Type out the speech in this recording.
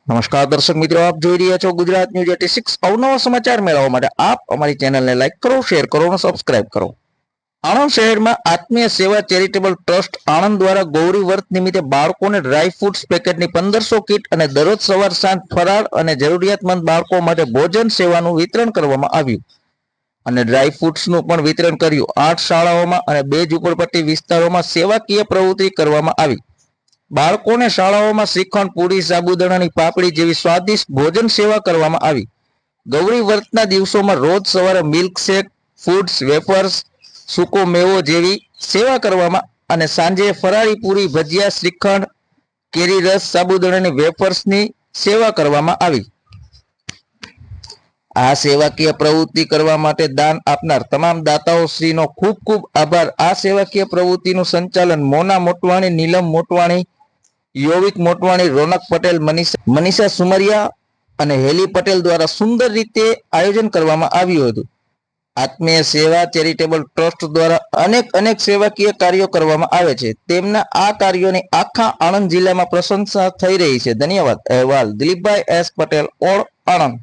નમસ્કાર દર્શક મિત્રો, આપ જોઈ રહ્યા છો ગુજરાત ન્યૂઝ 86। અવનવા સમાચાર મેળવવા માટે આપ અમારી ચેનલને લાઈક કરો, શેર કરો અને સબસ્ક્રાઇબ કરો। આણંદ શહેરમાં આત્મીય સેવા ચેરિટેબલ ટ્રસ્ટ આણંદ દ્વારા ગૌરી વ્રત નિમિત્તે બાળકોને ડ્રાય ફ્રૂટ્સ પેકેટની 1500 કીટ અને દરરોજ સવાર સાંજ ફરાળ અને જરૂરિયાતમંદ બાળકો માટે ભોજન સેવાનું વિતરણ કરવામાં આવ્યું અને ડ્રાય ફ્રૂટ્સનું પણ વિતરણ કર્યું। 8 શાળાઓમાં અને 2 ઝૂંપડપટ્ટી વિસ્તારોમાં સેવાકીય પ્રવૃત્તિ કરવામાં આવી। બાળકોને શાળાઓમાં શ્રીખંડ, પૂરી, સાબુદાણાની પાપડી જેવી સ્વાદિષ્ટ ભોજન સેવા કરવામાં આવી। ગૌરી વ્રતના દિવસોમાં રોજ સવારે મિલ્કશેક, ફૂડ્સ, વેફર્સ, સૂકો મેવો જેવી સેવા કરવામાં અને સાંજે ફરાળી પૂરી, ભજીયા, શ્રીખંડ, કેરી રસ, સાબુદાણાની વેફર્સની સેવા કરવામાં આવી। આ સેવાકીય પ્રવૃત્તિ કરવા માટે દાન આપનાર તમામ દાતાઓ શ્રીનો ખૂબ ખૂબ આભાર। આ સેવાકીય પ્રવૃત્તિનું સંચાલન મોના મોટવાણી, નીલમ મોટવાણી, યોવિક મોટવાણી, રોનક પટેલ, મનીષા સુમરિયા અને હેલી પટેલ દ્વારા સુંદર રીતે આયોજન કરવામાં આવ્યું હતું। આત્મીય સેવા ચેરિટેબલ ટ્રસ્ટ દ્વારા અનેક સેવાકીય કાર્યો કરવામાં આવે છે। તેમના આ કાર્યોની આખા આણંદ જિલ્લામાં પ્રશંસા થઈ રહી છે। ધન્યવાદ। અહેવાલ દિલીપભાઈ એસ પટેલ, ઓળ, આણંદ।